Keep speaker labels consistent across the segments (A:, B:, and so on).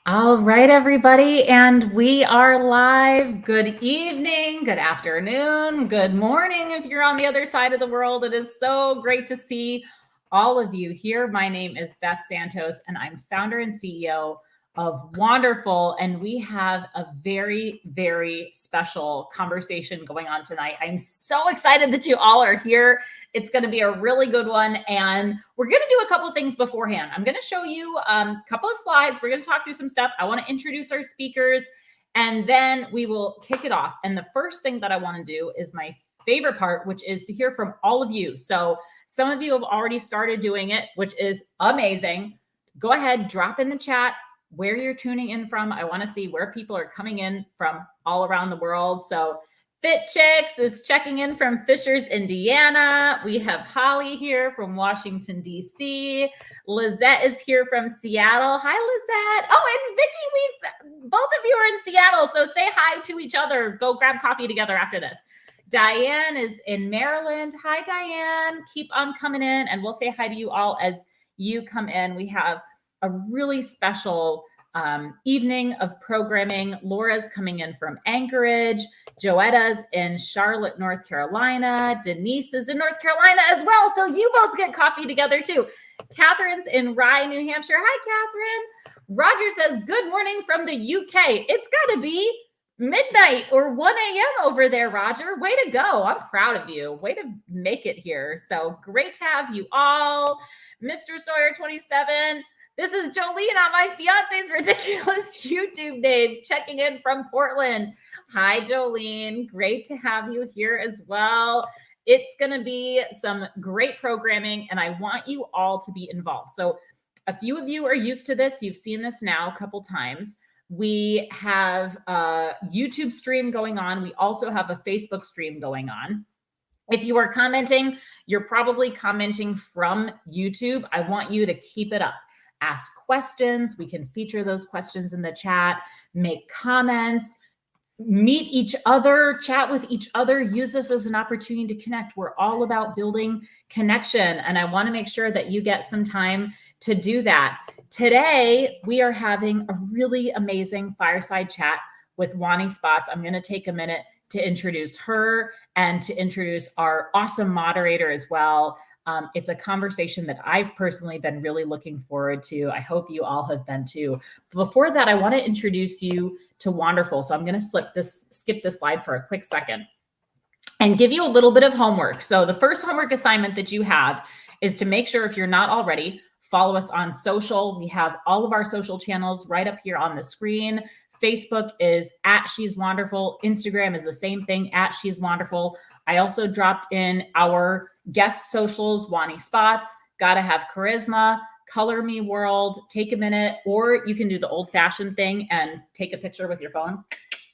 A: All right, everybody, and we are live. Good evening, good afternoon, good morning if you're on the other side of the world. It is so great to see all of you here. My name is Beth Santos, and I'm founder and CEO of Wanderful, and we have a very, very special conversation going on tonight. I'm so excited that you all are here. It's going to be a really good one. And we're going to do a couple of things beforehand. I'm going to show you a couple of slides. We're going to talk through some stuff. I want to introduce our speakers, and then we will kick it off. And the first thing that I want to do is my favorite part, which is to hear from all of you. So some of you have already started doing it, which is amazing. Go ahead, drop in the chat where you're tuning in from. I want to see where people are coming in from all around the world. So Fit Chicks is checking in from Fishers, Indiana. We have Holly here from Washington, D.C. Lizette is here from Seattle. Hi, Lizette. Oh, and Vicky Weeks. Both of you are in Seattle, so say hi to each other. Go grab coffee together after this. Diane is in Maryland. Hi, Diane. Keep on coming in, and we'll say hi to you all as you come in. We have a really special evening of programming. Laura's coming in from Anchorage. Joetta's in Charlotte, North Carolina. Denise is in North Carolina as well. So you both get coffee together too. Catherine's in Rye, New Hampshire. Hi, Catherine. Roger says, good morning from the UK. It's got to be midnight or 1 a.m. over there, Roger. Way to go. I'm proud of you. Way to make it here. So great to have you all. Mr. Sawyer 27. This is Jolene on my fiance's ridiculous YouTube name, checking in from Portland. Hi, Jolene. Great to have you here as well. It's going to be some great programming, and I want you all to be involved. So a few of you are used to this. You've seen this now a couple times. We have a YouTube stream going on. We also have a Facebook stream going on. If you are commenting, you're probably commenting from YouTube. I want you to keep it up. Ask questions. We can feature those questions in the chat, make comments, meet each other, chat with each other, use this as an opportunity to connect. We're all about building connection, and I want to make sure that you get some time to do that. Today, we are having a really amazing fireside chat with Woni Spots. I'm going to take a minute to introduce her and to introduce our awesome moderator as well. It's a conversation that I've personally been really looking forward to. I hope you all have been too. But before that, I want to introduce you to Wanderful. So I'm going to skip this slide for a quick second and give you a little bit of homework. So the first homework assignment that you have is to make sure, if you're not already, follow us on social. We have all of our social channels right up here on the screen. Facebook is @She'sWanderful. Instagram is the same thing, @She'sWanderful. I also dropped in our guest socials, Woni Spots, Gotta Have Charisma, Color Me World, take a minute, or you can do the old fashioned thing and take a picture with your phone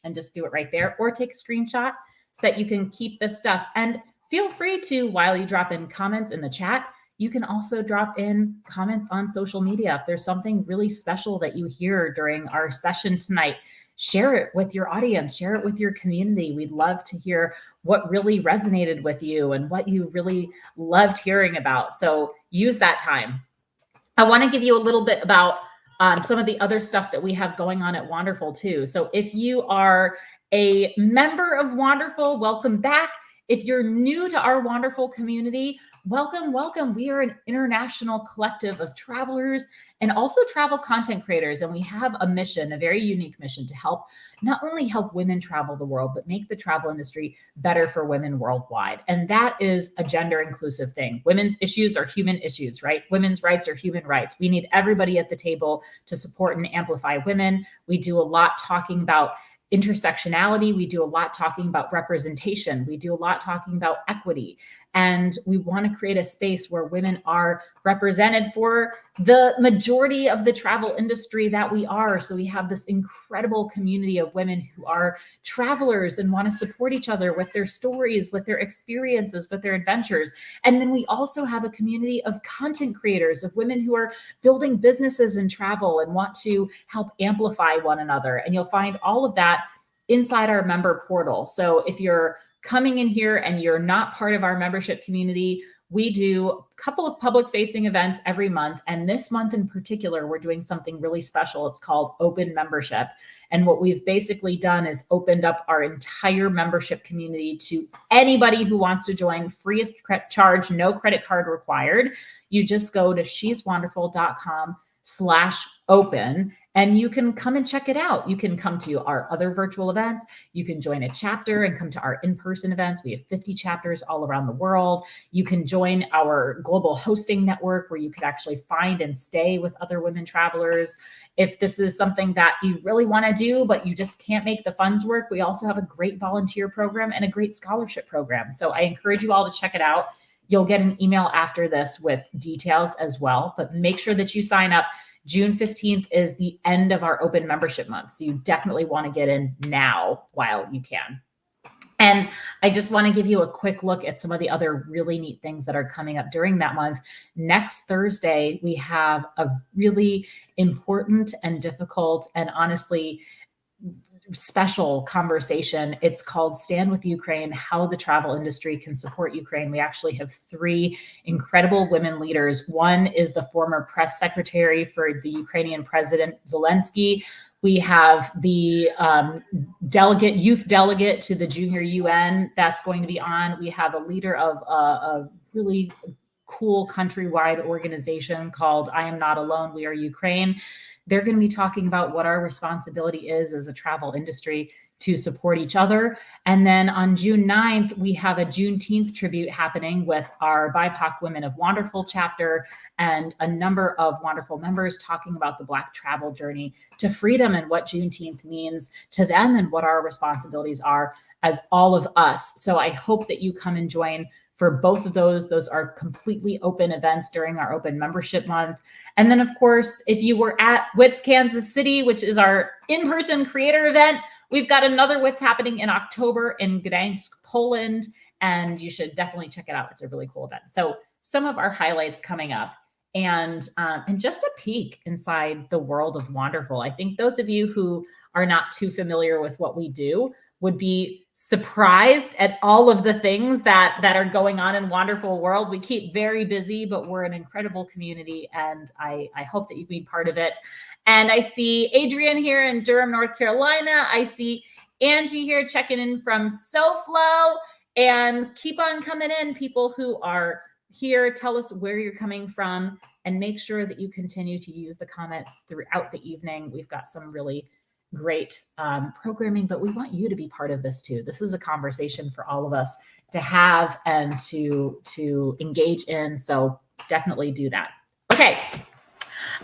A: and just do it right there, or take a screenshot so that you can keep this stuff. And feel free to, while you drop in comments in the chat, you can also drop in comments on social media. If there's something really special that you hear during our session tonight, share it with your audience, share it with your community. We'd love to hear what really resonated with you and what you really loved hearing about. So use that time. I want to give you a little bit about some of the other stuff that we have going on at Wanderful too. So if you are a member of Wanderful, welcome back. If you're new to our Wanderful community, welcome, welcome. We are an international collective of travelers and also travel content creators. And we have a mission, a very unique mission, to help not only help women travel the world, but make the travel industry better for women worldwide. And that is a gender inclusive thing. Women's issues are human issues, right? Women's rights are human rights. We need everybody at the table to support and amplify women. We do a lot talking about intersectionality. We do a lot talking about representation. We do a lot talking about equity. And we want to create a space where women are represented for the majority of the travel industry that we are. So we have this incredible community of women who are travelers and want to support each other with their stories, with their experiences, with their adventures. And then we also have a community of content creators, of women who are building businesses in travel and want to help amplify one another. And you'll find all of that inside our member portal. So if you're coming in here and you're not part of our membership community, we do a couple of public facing events every month. And this month in particular, we're doing something really special. It's called Open Membership. And what we've basically done is opened up our entire membership community to anybody who wants to join, free of charge, no credit card required. You just go to sheswonderful.com/open and you can come and check it out. You can come to our other virtual events. You can join a chapter and come to our in-person events. We have 50 chapters all around the world. You can join our global hosting network where you could actually find and stay with other women travelers. If this is something that you really want to do, but you just can't make the funds work, we also have a great volunteer program and a great scholarship program. So I encourage you all to check it out. You'll get an email after this with details as well, but make sure that you sign up. June 15th is the end of our open membership month. So you definitely want to get in now while you can. And I just want to give you a quick look at some of the other really neat things that are coming up during that month. Next Thursday, we have a really important and difficult and honestly special conversation. It's called Stand with Ukraine, How the Travel Industry Can Support Ukraine. We actually have 3 incredible women leaders. One is the former press secretary for the Ukrainian President Zelensky. We have the youth delegate to the Junior UN that's going to be on. We have a leader of a really cool countrywide organization called I Am Not Alone, We Are Ukraine. They're going to be talking about what our responsibility is as a travel industry to support each other. And then on June 9th, we have a Juneteenth tribute happening with our BIPOC Women of Wanderful chapter and a number of wonderful members talking about the Black travel journey to freedom and what Juneteenth means to them and what our responsibilities are as all of us. So I hope that you come and join for both of those. Those are completely open events during our open membership month. And then, of course, if you were at WITS Kansas City, which is our in-person creator event, we've got another WITS happening in October in Gdańsk, Poland, and you should definitely check it out. It's a really cool event. So some of our highlights coming up and just a peek inside the world of Wanderful. I think those of you who are not too familiar with what we do would be surprised at all of the things that are going on in Wanderful world. We keep very busy, but we're an incredible community, and I hope that you can be part of it. And I see Adrian here in Durham, North Carolina. I see Angie here checking in from SoFlo, and keep on coming in, people who are here. Tell us where you're coming from, and make sure that you continue to use the comments throughout the evening. We've got some really great programming, but we want you to be part of this too. This is a conversation for all of us to have and to engage in. So definitely do that. Okay.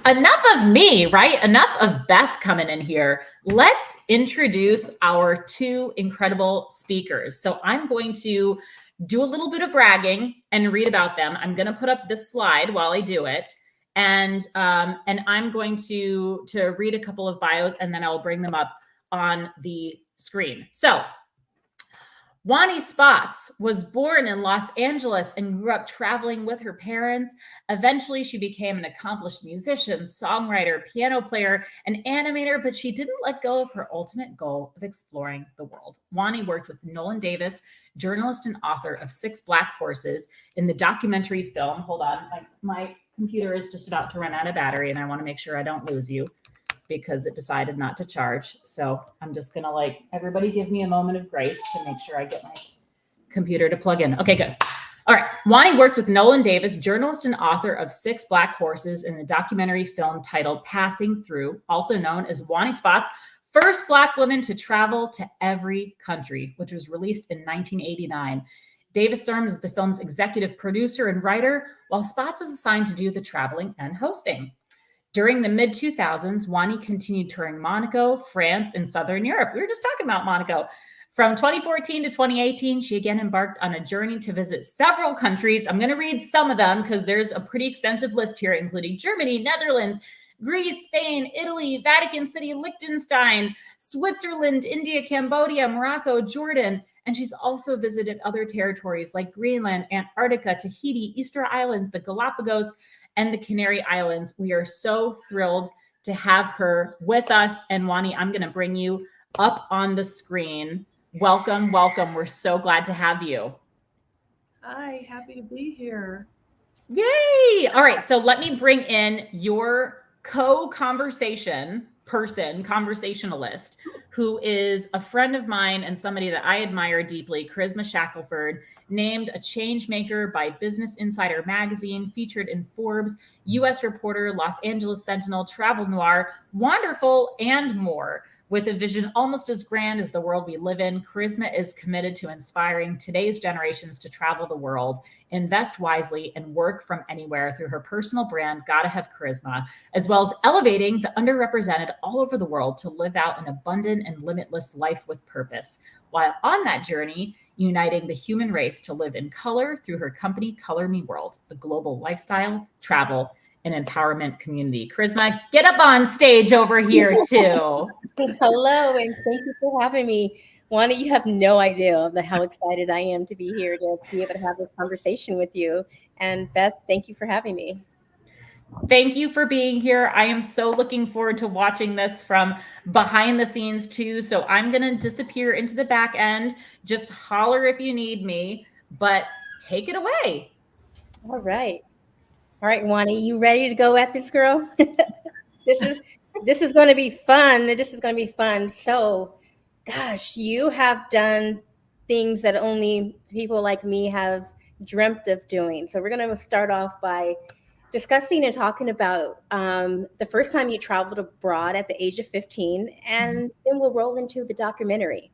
A: Enough of me, right? Enough of Beth coming in here. Let's introduce our 2 incredible speakers. So I'm going to do a little bit of bragging and read about them. I'm going to put up this slide while I do it. And I'm going to read a couple of bios, and then I'll bring them up on the screen. So Woni Spots was born in Los Angeles and grew up traveling with her parents. Eventually, she became an accomplished musician, songwriter, piano player, and animator, but she didn't let go of her ultimate goal of exploring the world. Woni worked with Nolan Davis, journalist and author of 6 Black Horses, in the documentary film. Hold on, my computer is just about to run out of battery, and I want to make sure I don't lose you because it decided not to charge. So I'm just going to everybody give me a moment of grace to make sure I get my computer to plug in. Okay, good. All right. Woni worked with Nolan Davis, journalist and author of 6 Black Horses, in the documentary film titled Passing Through, also known as Woni Spots, first Black woman to travel to every country, which was released in 1989. Davis served as the film's executive producer and writer, while Spots was assigned to do the traveling and hosting. During the mid-2000s, Woni continued touring Monaco, France, and Southern Europe. We were just talking about Monaco. From 2014 to 2018, she again embarked on a journey to visit several countries. I'm going to read some of them because there's a pretty extensive list here, including Germany, Netherlands, Greece, Spain, Italy, Vatican City, Liechtenstein, Switzerland, India, Cambodia, Morocco, Jordan. And she's also visited other territories like Greenland, Antarctica, Tahiti, Easter Islands, the Galapagos, and the Canary Islands. We are so thrilled to have her with us. And Woni, I'm going to bring you up on the screen. Welcome, welcome. We're so glad to have you.
B: Hi, happy to be here.
A: Yay! All right, so let me bring in your conversationalist, who is a friend of mine and somebody that I admire deeply, Charisma Shackelford, named a change maker by Business Insider magazine, featured in Forbes, US Reporter, Los Angeles Sentinel, Travel Noir, Wanderful, and more. With a vision almost as grand as the world we live in, Charisma is committed to inspiring today's generations to travel the world, invest wisely, and work from anywhere through her personal brand, Gotta Have Charisma, as well as elevating the underrepresented all over the world to live out an abundant and limitless life with purpose. While on that journey, uniting the human race to live in color through her company, Color Me World, a global lifestyle, travel, and empowerment community. Charisma, get up on stage over here too.
C: Hello, and thank you for having me. Wanda, you have no idea how excited I am to be here to be able to have this conversation with you. And Beth, thank you for having me.
A: Thank you for being here. I am so looking forward to watching this from behind the scenes too. So I'm going to disappear into the back end. Just holler if you need me, but take it away.
C: All right. All right, Wanda, you ready to go at this, girl? This is going to be fun. This is going to be fun. So, gosh, you have done things that only people like me have dreamt of doing. So we're going to start off by discussing and talking about the first time you traveled abroad at the age of 15, and then we'll roll into the documentary.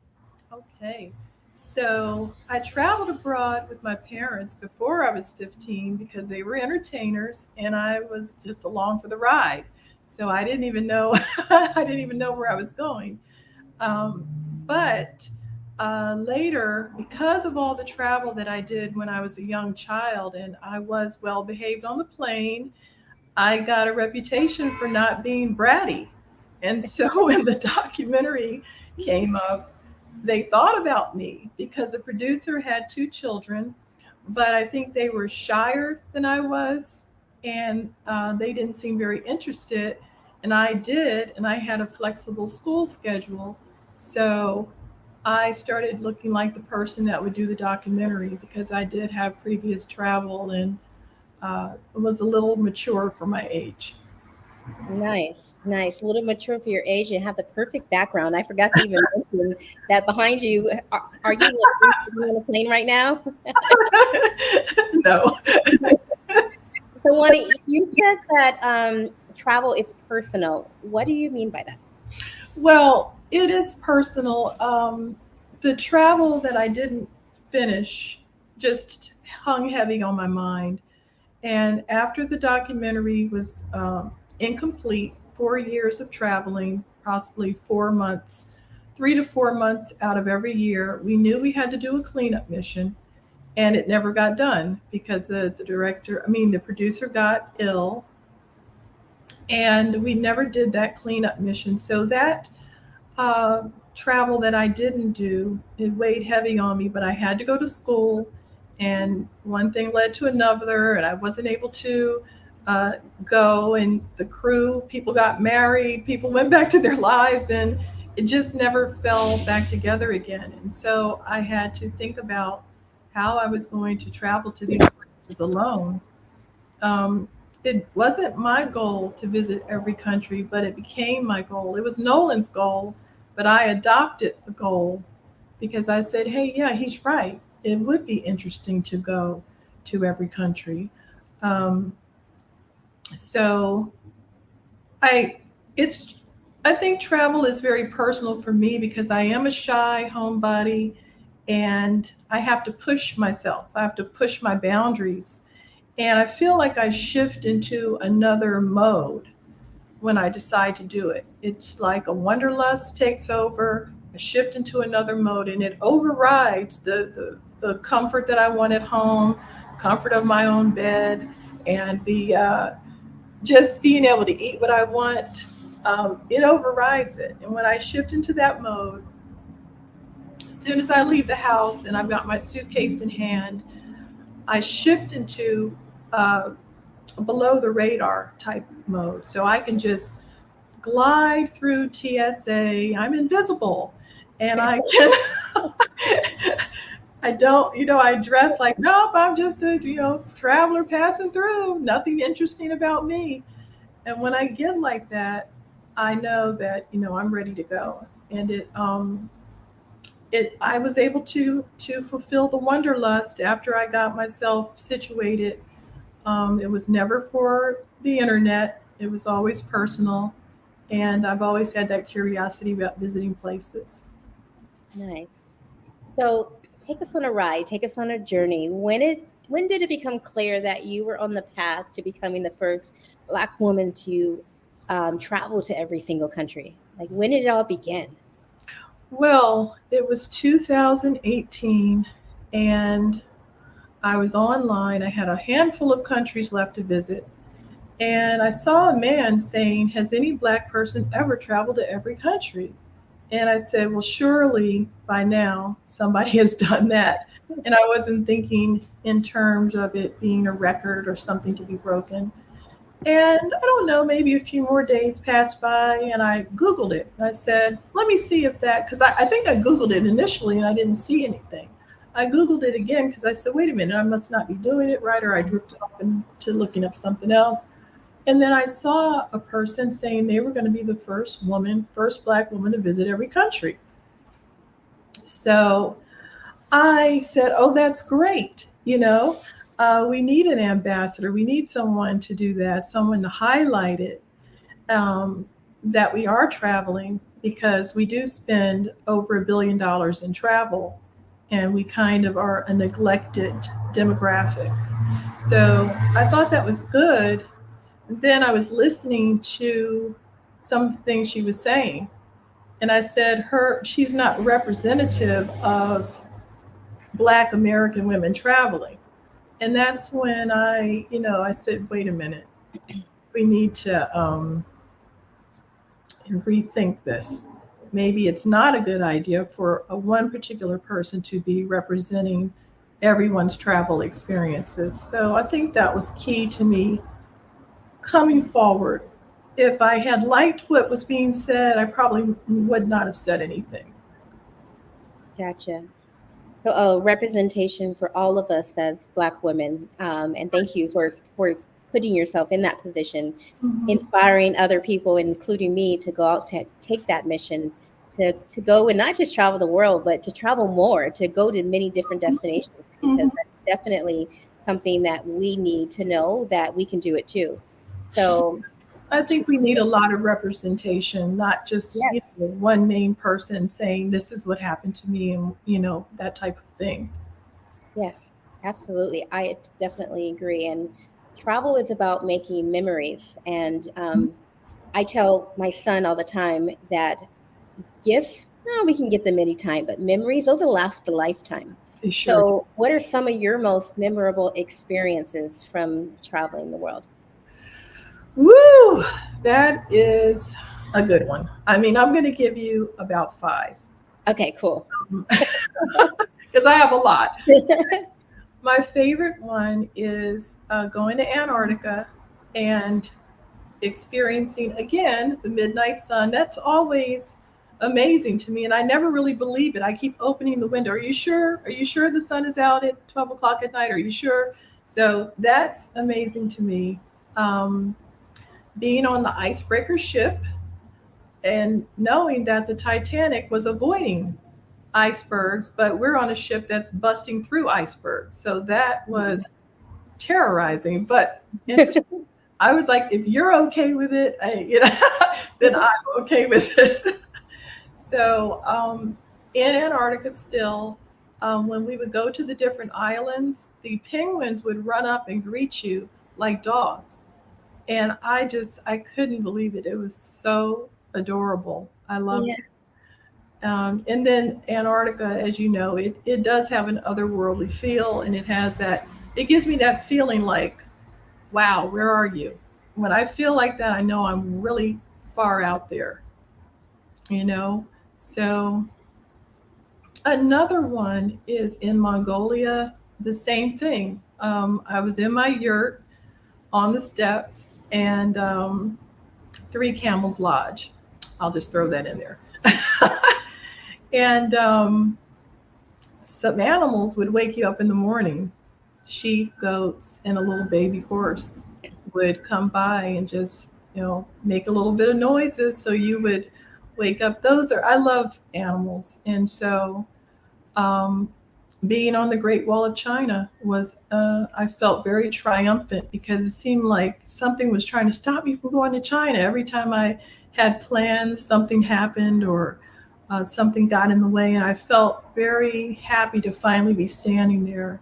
B: Okay. So I traveled abroad with my parents before I was 15 because they were entertainers and I was just along for the ride. So I didn't even know I didn't even know where I was going. Um, but later, because of all the travel that I did when I was a young child and I was well behaved on the plane, I got a reputation for not being bratty. And so when the documentary came up, they thought about me because the producer had two children, but I think they were shyer than I was, and they didn't seem very interested. And I did, and I had a flexible school schedule. So I started looking like the person that would do the documentary because I did have previous travel and was a little mature for my age.
C: Nice, nice. A little mature for your age and have the perfect background. I forgot to even mention that behind you. Are you like on a plane right now?
B: No.
C: So, Wani, you said that travel is personal. What do you mean by that?
B: Well, it is personal. The travel that I didn't finish just hung heavy on my mind. And after the documentary was incomplete, 4 years of traveling, possibly 4 months, 3 to 4 months out of every year, we knew we had to do a cleanup mission. And it never got done because the producer got ill and we never did that cleanup mission. So that uh, travel that I didn't do, it weighed heavy on me, but I had to go to school, and one thing led to another, and I wasn't able to uh, go. And the crew, people got married, people went back to their lives, and it just never fell back together again. And so I had to think about how I was going to travel to these places alone. It wasn't my goal to visit every country, but it became my goal. It was Nolan's goal, but I adopted the goal because I said, hey, yeah, he's right. It would be interesting to go to every country. Um, so I, it's, I think travel is very personal for me because I am a shy homebody and I have to push myself. I have to push my boundaries. And I feel like I shift into another mode when I decide to do it. It's like a Wonderlust takes over, I shift into another mode, and it overrides the comfort that I want at home, comfort of my own bed, and the just being able to eat what I want. It overrides it. And when I shift into that mode, as soon as I leave the house and I've got my suitcase in hand, I shift into below the radar type mode. So I can just glide through TSA. I'm invisible. And I can I don't, I dress like, nope, I'm just a, traveler passing through. Nothing interesting about me. And when I get like that, I know that, I'm ready to go. And I was able to fulfill the Wonderlust after I got myself situated. It was never for the internet. It was always personal. And I've always had that curiosity about visiting places.
C: Nice. So take us on a ride, take us on a journey. When did it become clear that you were on the path to becoming the first Black woman to travel to every single country? Like when did it all begin?
B: Well, it was 2018, and I was online. I had a handful of countries left to visit. And I saw a man saying, has any Black person ever traveled to every country? And I said, well, surely by now somebody has done that. And I wasn't thinking in terms of it being a record or something to be broken. And I don't know, maybe a few more days passed by and I Googled it. I said, let me see if that, because I think I Googled it initially and I didn't see anything. I Googled it again because I said, wait a minute, I must not be doing it right, or I drifted off into looking up something else. And then I saw a person saying they were going to be the first Black woman to visit every country. So I said, oh, that's great. We need an ambassador. We need someone to do that, someone to highlight it, that we are traveling, because we do spend over $1 billion in travel, and we kind of are a neglected demographic. So I thought that was good. Then I was listening to some things she was saying, and I said, she's not representative of Black American women traveling. And that's when I said, wait a minute, we need to rethink this. Maybe it's not a good idea for one particular person to be representing everyone's travel experiences. So I think that was key to me coming forward. If I had liked what was being said, I probably would not have said anything.
C: Gotcha. So, representation for all of us as Black women, and thank you for putting yourself in that position, inspiring other people, including me, to go out to take that mission, to go and not just travel the world, but to travel more, to go to many different destinations, because that's definitely something that we need to know that we can do it too. So
B: I think we need a lot of representation, not just one main person saying this is what happened to me, and that type of thing.
C: yes, absolutely. I definitely agree. And travel is about making memories. And I tell my son all the time that gifts, no, we can get them anytime, but memories, those will last a lifetime.
B: Sure.
C: So, what are some of your most memorable experiences from traveling the world?
B: Woo! That is a good one. I mean, I'm going to give you about 5.
C: Okay, cool.
B: Because I have a lot. My favorite one is going to Antarctica and experiencing, again, the midnight sun. That's always amazing to me, and I never really believe it. I keep opening the window. Are you sure? Are you sure the sun is out at 12 o'clock at night? Are you sure? So that's amazing to me. Being on the icebreaker ship and knowing that the Titanic was avoiding icebergs, but we're on a ship that's busting through icebergs. So that was terrorizing, but interesting. I was like, if you're okay with it, then I'm okay with it. So in Antarctica still, when we would go to the different islands, the penguins would run up and greet you like dogs. And I couldn't believe it. It was so adorable. I loved it. And then Antarctica, as you know, it does have an otherworldly feel, and it gives me that feeling like, wow, where are you? When I feel like that, I know I'm really far out there, So another one is in Mongolia, the same thing. I was in my yurt on the steps, and 3 Camels Lodge. I'll just throw that in there. And some animals would wake you up in the morning. Sheep, goats, and a little baby horse would come by and just, make a little bit of noises. So you would wake up. I love animals. And so um, being on the Great Wall of China I felt very triumphant because it seemed like something was trying to stop me from going to China. Every time I had plans, something happened or something got in the way, and I felt very happy to finally be standing there.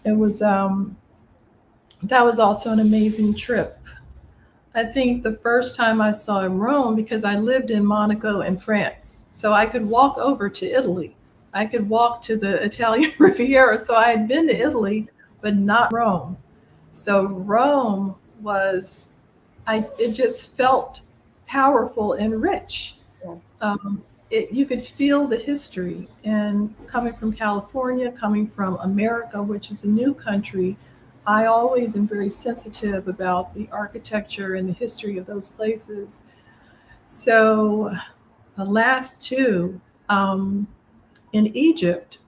B: It was that was also an amazing trip. I think the first time I saw Rome, because I lived in Monaco and France, so I could walk over to Italy. I could walk to the Italian Riviera. So I had been to Italy, but not Rome. So Rome was, it just felt powerful and rich.
C: Yeah.
B: You could feel the history. And coming from California, coming from America, which is a new country, I always am very sensitive about the architecture and the history of those places. So the last two, in Egypt,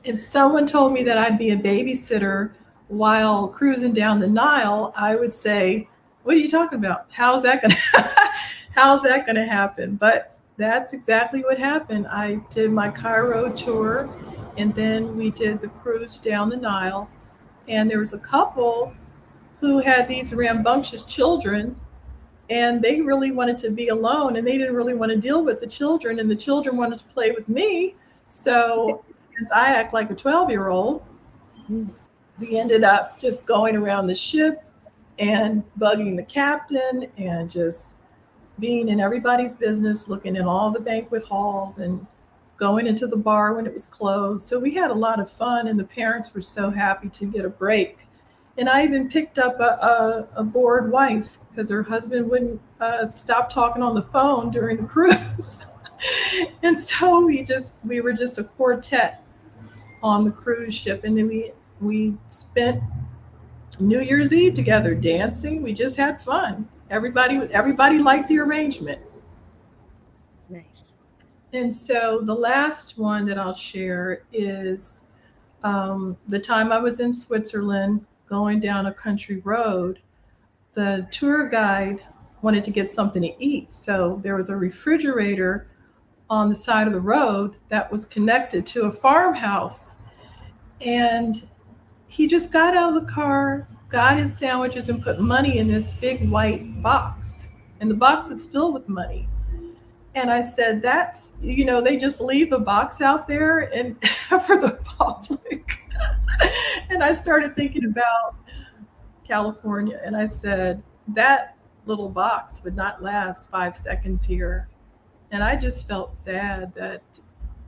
B: if someone told me that I'd be a babysitter while cruising down the Nile, I would say, "What are you talking about? How's that going to how's that going to happen?" But that's exactly what happened. I did my Cairo tour, and then we did the cruise down the Nile. And there was a couple who had these rambunctious children, and they really wanted to be alone, and they didn't really want to deal with the children, and the children wanted to play with me. So since I act like a 12-year-old, we ended up just going around the ship and bugging the captain and just being in everybody's business, looking in all the banquet halls and going into the bar when it was closed. So we had a lot of fun, and the parents were so happy to get a break. And I even picked up a bored wife because her husband wouldn't stop talking on the phone during the cruise. And so we were just a quartet on the cruise ship. And then we spent New Year's Eve together dancing. We just had fun. Everybody liked the arrangement.
C: Nice.
B: And so the last one that I'll share is the time I was in Switzerland going down a country road. The tour guide wanted to get something to eat. So there was a refrigerator on the side of the road that was connected to a farmhouse. And he just got out of the car, got his sandwiches, and put money in this big white box. And the box was filled with money. And I said, that's, they just leave the box out there and for the public. And I started thinking about California. And I said, that little box would not last 5 seconds here. And I just felt sad that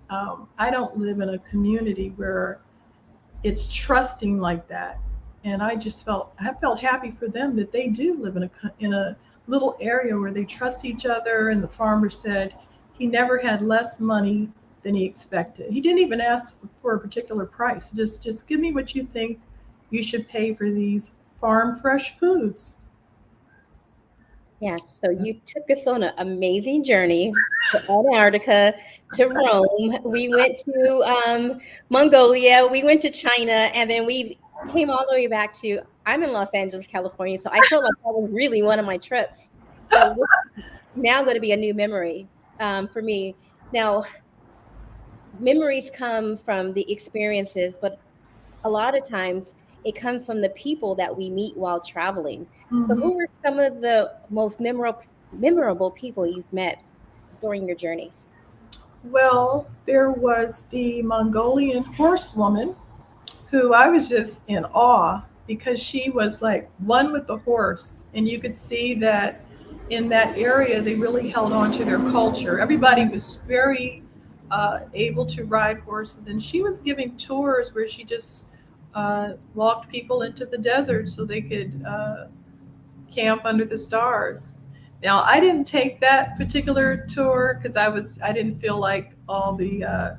B: I don't live in a community where it's trusting like that. And I felt happy for them that they do live in a little area where they trust each other. And the farmer said he never had less money than he expected. He didn't even ask for a particular price. Just give me what you think you should pay for these farm fresh foods.
C: Yes, so you took us on an amazing journey to Antarctica, to Rome. We went to Mongolia, we went to China, and then we came all the way back to, I'm in Los Angeles, California, so I feel like that was really one of my trips. So this is now going to be a new memory for me. Now, memories come from the experiences, but a lot of times it comes from the people that we meet while traveling. Mm-hmm. So who were some of the most memorable people you've met during your journeys?
B: Well, there was the Mongolian horsewoman who I was just in awe because she was like one with the horse. And you could see that in that area, they really held on to their culture. Everybody was very able to ride horses. And she was giving tours where she just walked people into the desert so they could camp under the stars. Now, I didn't take that particular tour because I didn't feel like all the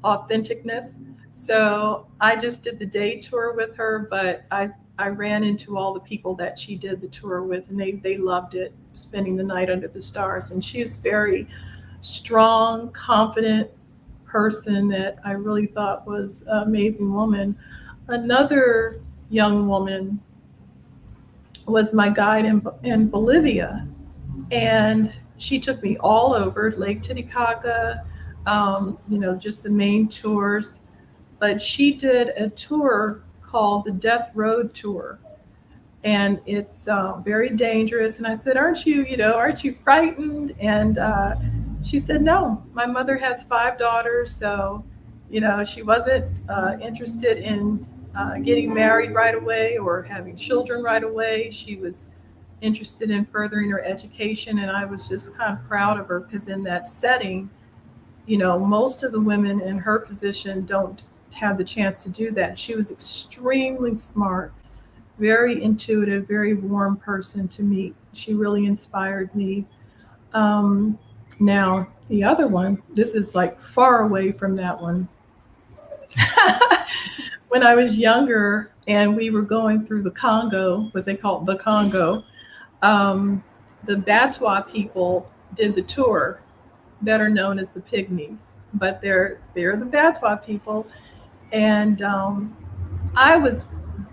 B: authenticness. So I just did the day tour with her, but I ran into all the people that she did the tour with, and they loved it, spending the night under the stars. And she was very strong, confident person that I really thought was an amazing woman. Another young woman was my guide in Bolivia. And she took me all over Lake Titicaca, just the main tours. But she did a tour called the Death Road Tour. And it's very dangerous. And I said, aren't you frightened? And she said, no, my mother has 5 daughters. So, she wasn't interested in getting married right away or having children right away. She was interested in furthering her education. And I was just kind of proud of her because in that setting, most of the women in her position don't have the chance to do that. She was extremely smart, very intuitive, very warm person to meet. She really inspired me. Now, the other one, this is like far away from that one. When I was younger and we were going through the Congo, what they call the Congo, the Batwa people did the tour, better known as the Pygmies, but they're the Batwa people. And I was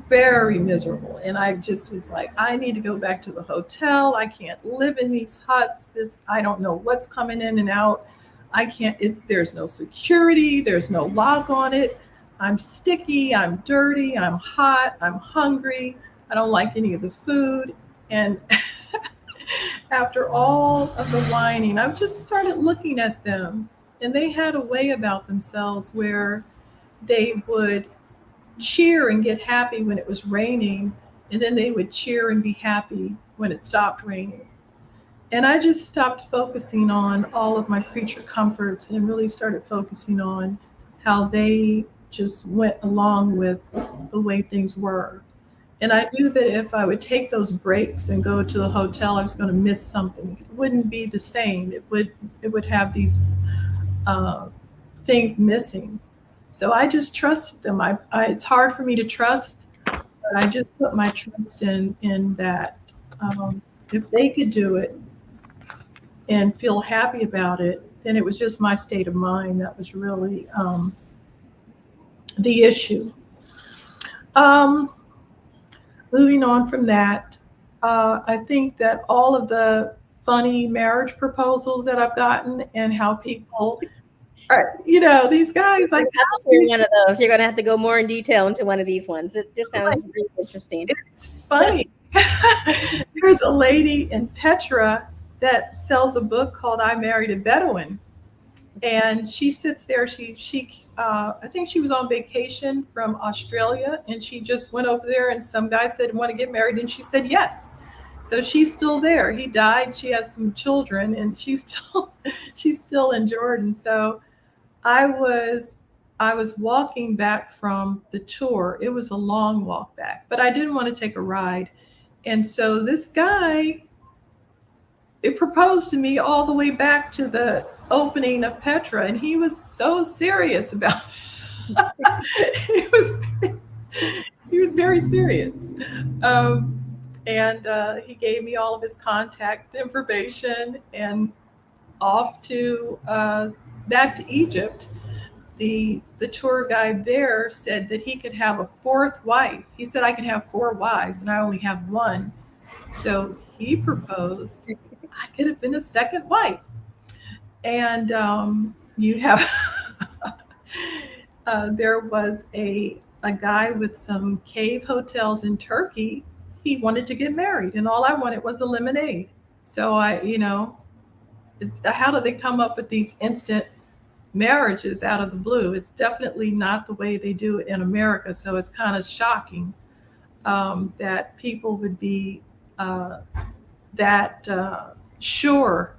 B: very miserable. And I just was like, I need to go back to the hotel. I can't live in these huts. I don't know what's coming in and out. There's no security. There's no lock on it. I'm sticky. I'm dirty. I'm hot. I'm hungry. I don't like any of the food. And after all of the whining, I just started looking at them, and they had a way about themselves where they would cheer and get happy when it was raining, and then they would cheer and be happy when it stopped raining. And I just stopped focusing on all of my creature comforts and really started focusing on how they just went along with the way things were. And I knew that if I would take those breaks and go to the hotel, I was going to miss something. It wouldn't be the same. It would have these things missing. So I just trusted them. It's hard for me to trust, but I just put my trust in that. If they could do it and feel happy about it, then it was just my state of mind that was really the issue. Moving on from that, I think that all of the funny marriage proposals that I've gotten and how people are, these guys, like,
C: I'll share one of those. You're going to have to go more in detail into one of these ones. This sounds really interesting.
B: It's funny. There's a lady in Petra that sells a book called I Married a Bedouin. And she sits there. I think she was on vacation from Australia, and she just went over there. And some guy said, "Want to get married?" And she said, "Yes." So she's still there. He died. She has some children, and she's still in Jordan. So I was walking back from the tour. It was a long walk back, but I didn't want to take a ride. And so this guy, it proposed to me all the way back to the opening of Petra, and he was so serious about it. He was very serious, and he gave me all of his contact information, and off to back to Egypt. The tour guide there said that he could have a 4th wife. He said I could have 4 wives, and I only have 1. So he proposed I could have been a 2nd wife. And you have there was a guy with some cave hotels in Turkey. He wanted to get married, and all I wanted was a lemonade. So how do they come up with these instant marriages out of the blue? It's definitely not the way they do it in America. So it's kind of shocking that people would be that sure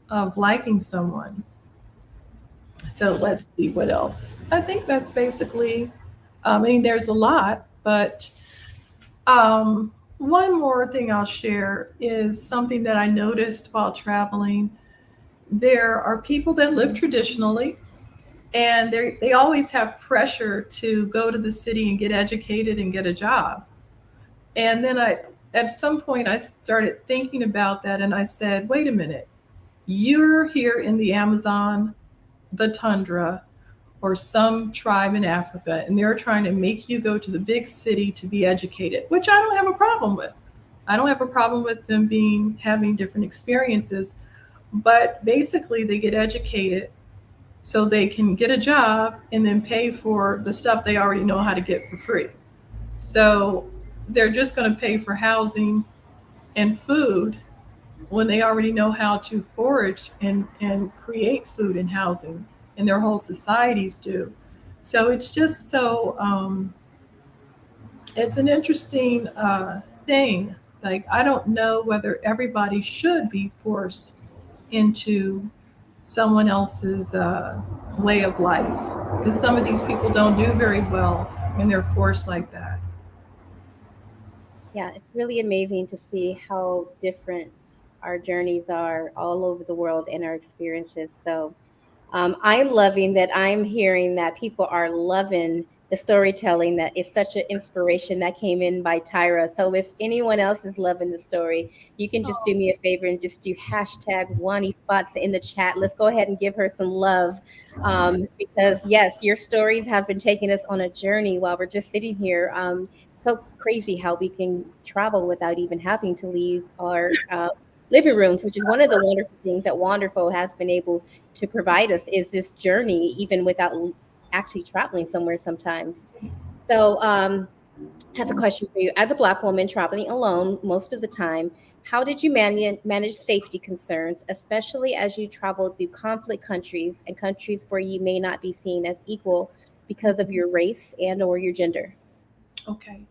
B: of liking someone. So let's see what else. I think that's basically, there's a lot, but one more thing I'll share is something that I noticed while traveling. There are people that live traditionally, and they always have pressure to go to the city and get educated and get a job. And then at some point I started thinking about that, and I said, wait a minute, you're here in the Amazon the tundra or some tribe in Africa, and they're trying to make you go to the big city to be educated, which I don't have a problem with. I don't have a problem with them being having different experiences, but basically they get educated so they can get a job and then pay for the stuff they already know how to get for free. So they're just going to pay for housing and food when they already know how to forage and create food and housing, and their whole societies do. So it's just so, it's an interesting thing. Like, I don't know whether everybody should be forced into someone else's way of life, because some of these people don't do very well when they're forced like that.
C: Yeah, it's really amazing to see how different our journeys are all over the world and our experiences. So I'm loving that I'm hearing that people are loving the storytelling that is such an inspiration that came in by Tyra. So if anyone else is loving the story, you can just do me a favor and just do hashtag Wani Spots in the chat. Let's go ahead and give her some love. Because yes, your stories have been taking us on a journey while we're just sitting here. So crazy how we can travel without even having to leave our living rooms, which is one of the wonderful things that Wanderful has been able to provide us is this journey, even without actually traveling somewhere sometimes. So, I have a question for you. As a Black woman traveling alone most of the time, how did you manage safety concerns, especially as you travel through conflict countries and countries where you may not be seen as equal because of your race and or your gender?
B: Okay.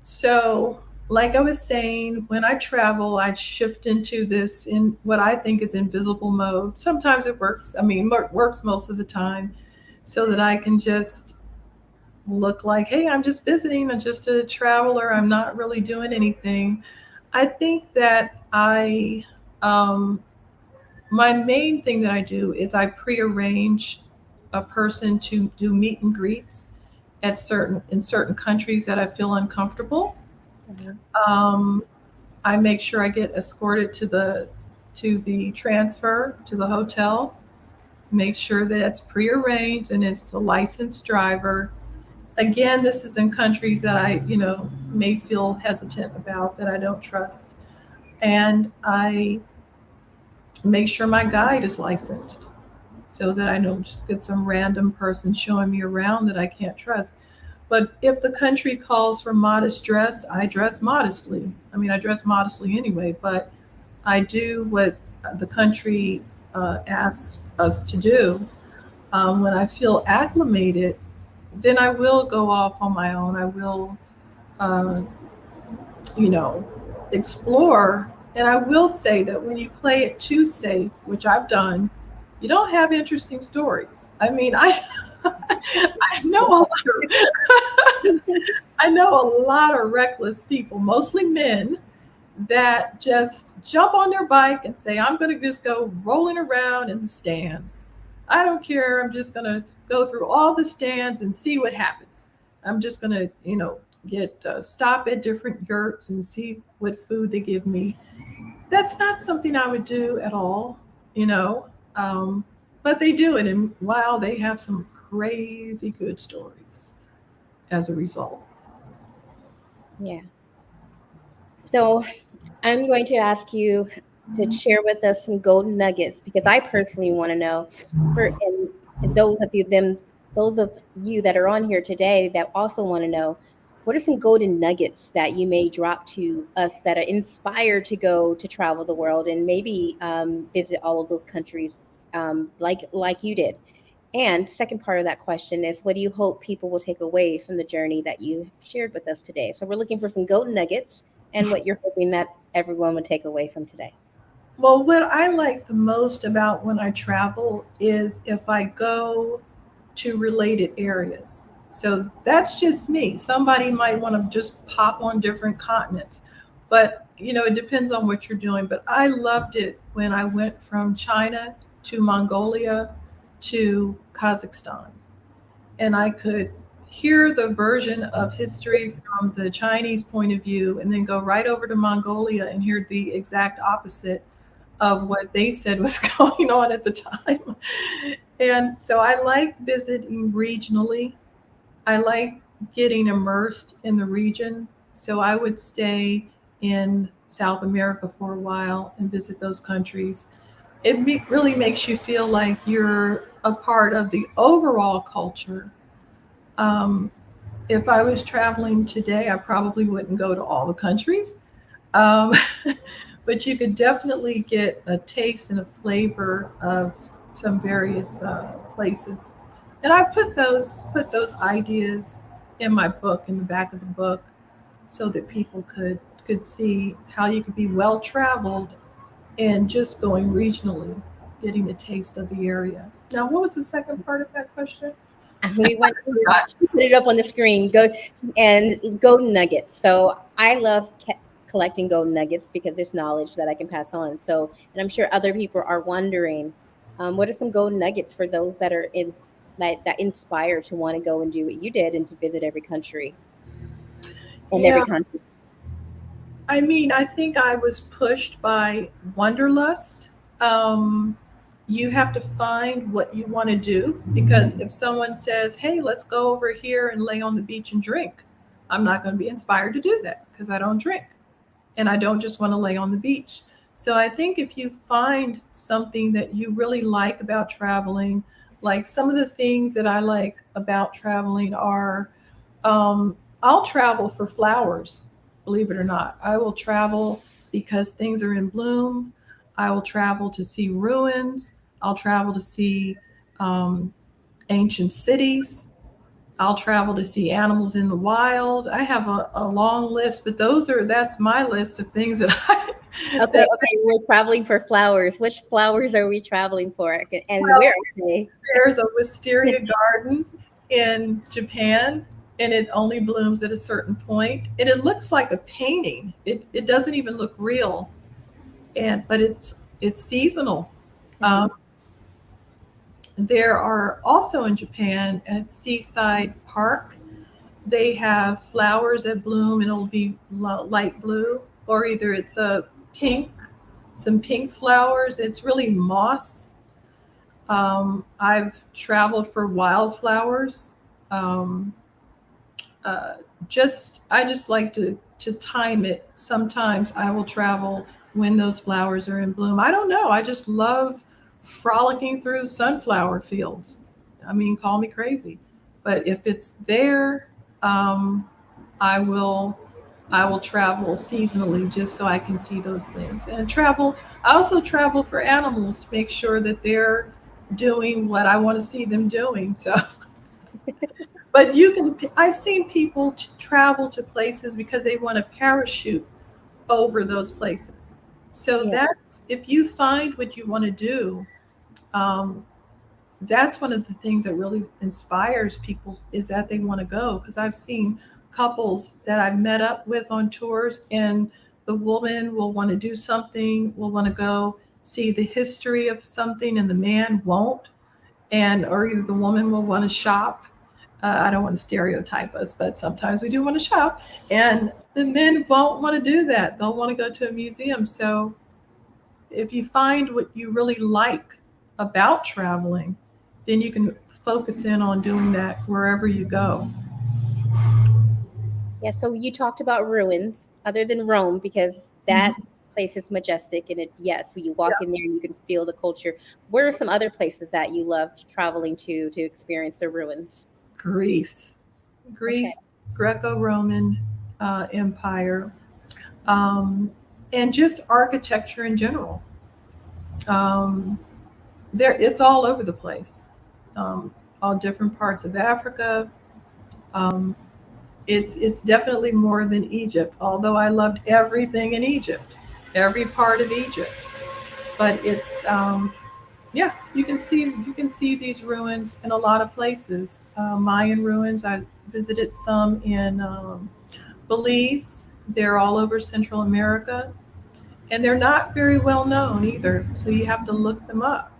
B: So, like I was saying, when I travel, I shift into this in what I think is invisible mode. Sometimes it works. I mean, works most of the time, so that I can just look like, hey, I'm just visiting, I'm just a traveler, I'm not really doing anything. I think that my main thing that I do is I prearrange a person to do meet and greets at certain countries that I feel uncomfortable.
C: Mhm.
B: Um, I make sure I get escorted to the transfer to the hotel. Make sure that it's prearranged and it's a licensed driver. Again, this is in countries that I, may feel hesitant about, that I don't trust. And I make sure my guide is licensed so that I don't just get some random person showing me around that I can't trust. But if the country calls for modest dress, I dress modestly. I mean, I dress modestly anyway, but I do what the country asks us to do. When I feel acclimated, then I will go off on my own. I will, uh, you know, explore. And I will say that when you play it too safe, which I've done, you don't have interesting stories. I mean, I I know a lot of, I know a lot of reckless people, mostly men, that just jump on their bike and say, I'm going to just go rolling around in the stands. I don't care. I'm just going to go through all the stands and see what happens. I'm just going to, get stop at different yurts and see what food they give me. That's not something I would do at all, you know. Um, but they do it, and wow, they have some crazy good stories as a result.
C: Yeah. So I'm going to ask you to share with us some golden nuggets because I personally want to know for and those of you that are on here today that also want to know what are some golden nuggets that you may drop to us that are inspired to go to travel the world and maybe visit all of those countries like you did. And second part of that question is what do you hope people will take away from the journey that you shared with us today? So we're looking for some golden nuggets and what you're hoping that everyone would take away from today.
B: Well, what I like the most about when I travel is if I go to related areas. So that's just me. Somebody might want to just pop on different continents, but it depends on what you're doing. But I loved it when I went from China to Mongolia to Kazakhstan, and I could hear the version of history from the Chinese point of view and then go right over to Mongolia and hear the exact opposite of what they said was going on at the time. And so I like visiting regionally. I like getting immersed in the region. So I would stay in South America for a while and visit those countries. Really makes you feel like you're a part of the overall culture. Um, if I was traveling today, I probably wouldn't go to all the countries. Um, but you could definitely get a taste and a flavor of some various places. And I put those ideas in my book, in the back of the book, so that people could see how you could be well traveled and just going regionally, getting a taste of the area. Now, what was the second part of that question?
C: We want to put it up on the screen. Golden nuggets. So I love collecting golden nuggets because there's knowledge that I can pass on. So, and I'm sure other people are wondering, what are some golden nuggets for those that are that inspire to want to go and do what you did and to visit every country and every country.
B: I mean, I think I was pushed by Wonderlust. You have to find what you want to do, because if someone says, hey, let's go over here and lay on the beach and drink, I'm not going to be inspired to do that because I don't drink and I don't just want to lay on the beach. So I think if you find something that you really like about traveling, like some of the things that I like about traveling are, I'll travel for flowers, believe it or not. I will travel because things are in bloom. I will travel to see ruins. I'll travel to see ancient cities. I'll travel to see animals in the wild. I have a long list, but that's my list of things that I.
C: Okay, we're traveling for flowers. Which flowers are we traveling for? And where are they?
B: There's a wisteria garden in Japan, and it only blooms at a certain point, and it looks like a painting. It doesn't even look real, but it's seasonal. There are also in Japan at Seaside Park, they have flowers that bloom and it'll be light blue, or either it's a pink, some pink flowers. It's really moss. I've traveled for wildflowers. I just like to time it. Sometimes I will travel when those flowers are in bloom. I don't know. I just love frolicking through sunflower fields. I mean, call me crazy, but if it's there, I will travel seasonally just so I can see those things and travel. I also travel for animals to make sure that they're doing what I want to see them doing. So, but I've seen people travel to places because they want to parachute over those places. So that's, if you find what you want to do, that's one of the things that really inspires people, is that they want to go. Because I've seen couples that I've met up with on tours, and the woman will want to do something, will want to go see the history of something, and the man won't. Or either the woman will want to shop. I don't want to stereotype us, but sometimes we do want to shop. And the men won't want to do that. They'll want to go to a museum. So if you find what you really like about traveling, then you can focus in on doing that wherever you go.
C: Yeah, so you talked about ruins other than Rome, because that place is majestic, and so you walk in there and you can feel the culture. Where are some other places that you loved traveling to experience the ruins?
B: Greece, okay. Greco-Roman Empire, and just architecture in general. It's all over the place. All different parts of Africa. It's definitely more than Egypt, although I loved everything in Egypt, every part of Egypt. But it's you can see these ruins in a lot of places. Mayan ruins. I visited some in Belize. They're all over Central America, and they're not very well known either. So you have to look them up.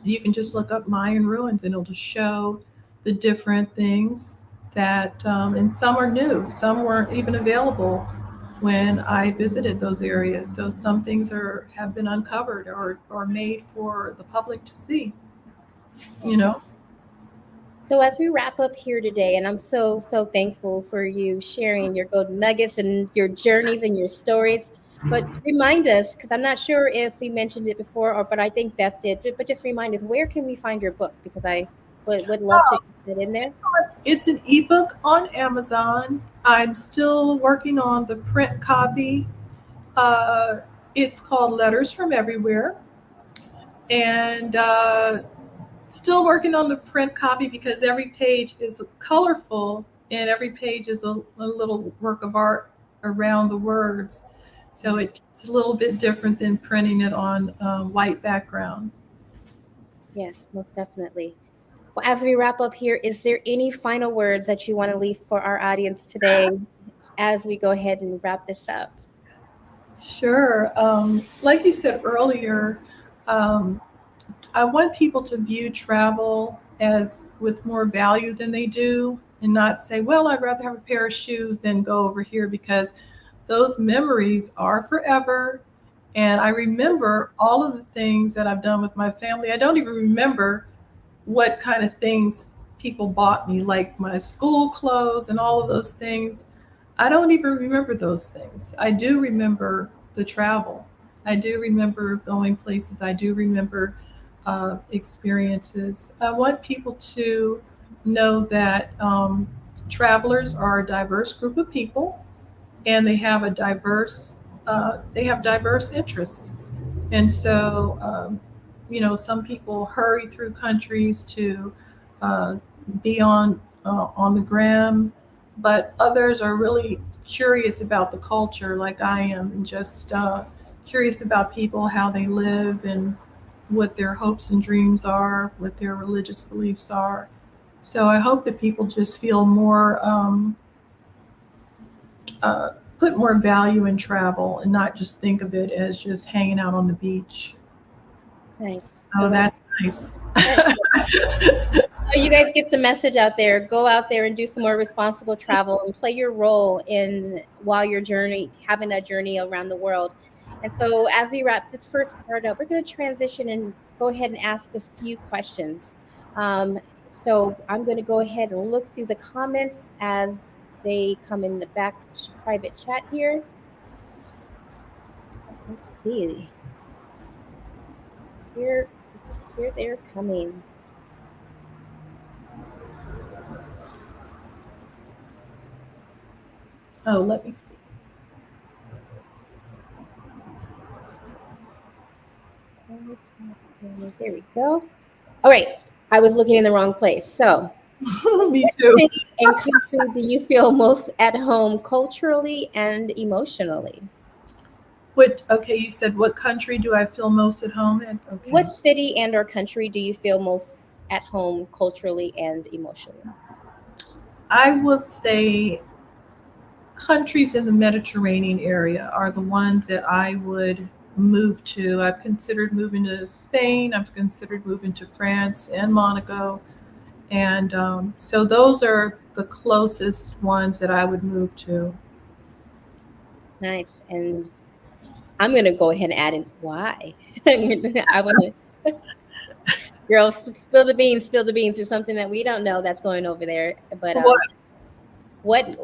B: You can just look up Mayan ruins, and it'll just show the different things that, and some are new, some weren't even available when I visited those areas. So some things have been uncovered or made for the public to see, you know.
C: So as we wrap up here today, and I'm so thankful for you sharing your golden nuggets and your journeys and your stories. But remind us, because I'm not sure if we mentioned it before, but I think Beth did. But just remind us, where can we find your book? Because I would love to get in there.
B: It's an ebook on Amazon. I'm still working on the print copy. Uh, it's called Letters from Everywhere, and still working on the print copy because every page is colorful and every page is a little work of art around the words. So it's a little bit different than printing it on white background.
C: Yes, most definitely. Well, as we wrap up here, is there any final words that you want to leave for our audience today as we go ahead and wrap this up?
B: Sure. Like you said earlier, um, I want people to view travel as with more value than they do and not say, well, I'd rather have a pair of shoes than go over here, because those memories are forever. And I remember all of the things that I've done with my family. I don't even remember what kind of things people bought me, like my school clothes and all of those things. I don't even remember those things. I do remember the travel. I do remember going places. I do remember experiences. I want people to know that travelers are a diverse group of people, and they have diverse interests. And so, some people hurry through countries to uh, be on the gram, but others are really curious about the culture, like I am, and just curious about people, how they live, and what their hopes and dreams are, what their religious beliefs are. So I hope that people just feel more uh, put more value in travel and not just think of it as just hanging out on the beach.
C: Nice.
B: Oh, that's nice.
C: So you guys get the message out there. Go out there and do some more responsible travel and play your role in while you're having that journey around the world. And so as we wrap this first part up, we're going to transition and go ahead and ask a few questions. So I'm going to go ahead and look through the comments as they come in the back private chat here. Let's see. Here they're coming.
B: Oh, let me see.
C: There we go. All right. I was looking in the wrong place. So,
B: Me too.
C: city and country do you feel most at home culturally and emotionally?
B: Okay, you said what country do I feel most at home in? Okay.
C: What city and or country do you feel most at home culturally and emotionally?
B: I would say countries in the Mediterranean area are the ones that I would move to. I've considered moving to Spain. I've considered moving to France and Monaco. And so those are the closest ones that I would move to.
C: Nice. And I'm going to go ahead and add in why. I want to, girls, spill the beans, spill the beans. There's something that we don't know that's going over there. But what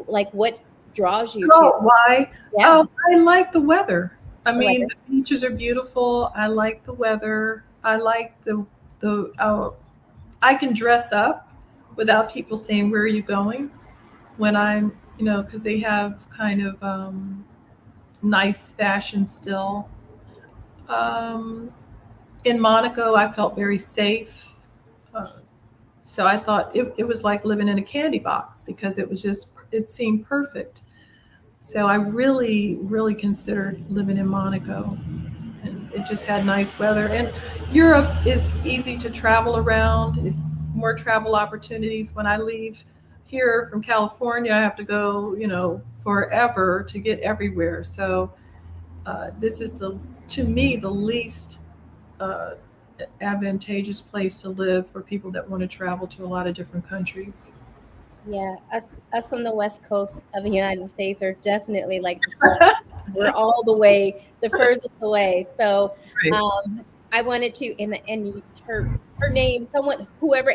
C: draws you to?
B: Why?
C: Yeah.
B: Oh, I like the weather. I mean,
C: weather.
B: the beaches are beautiful. I like the weather. I like the. I can dress up without people saying, "Where are you going?" When I'm, because they have kind of nice fashion still. Um, in Monaco, I felt very safe. Uh, so I thought it was like living in a candy box because it seemed perfect. So I really, really considered living in Monaco. And it just had nice weather. And Europe is easy to travel around, more travel opportunities. When I leave here from California, I have to go, forever to get everywhere. So this is to me, the least uh, advantageous place to live for people that want to travel to a lot of different countries.
C: Yeah, us on the west coast of the United States are definitely like we're all the furthest away. So
B: Right.
C: I wanted to, and her name, someone, whoever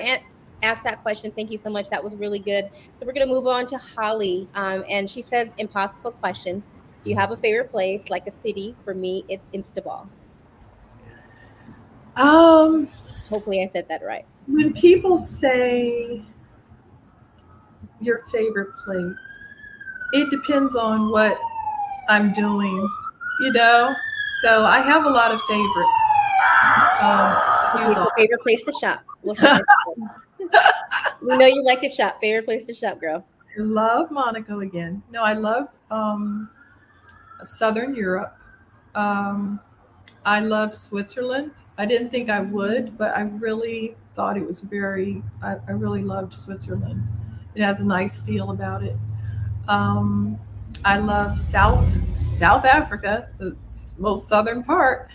C: asked that question, thank you so much. That was really good. So we're gonna move on to Holly, and she says, impossible question. Do you have a favorite place, like a city? For me, it's Instaball.
B: Um,
C: Hopefully, I said that right.
B: when people say your favorite place, it depends on what I'm doing, you know? So I have a lot of favorites.
C: Okay,
B: Excuse all.
C: so favorite place to shop. We'll start there. We know you like to shop. Favorite place to shop, girl.
B: I love Monaco again. No, I love Southern Europe. Um, I love Switzerland. I didn't think I would, but I really thought it was I really loved Switzerland. It has a nice feel about it. Um, I love South Africa, the most southern part.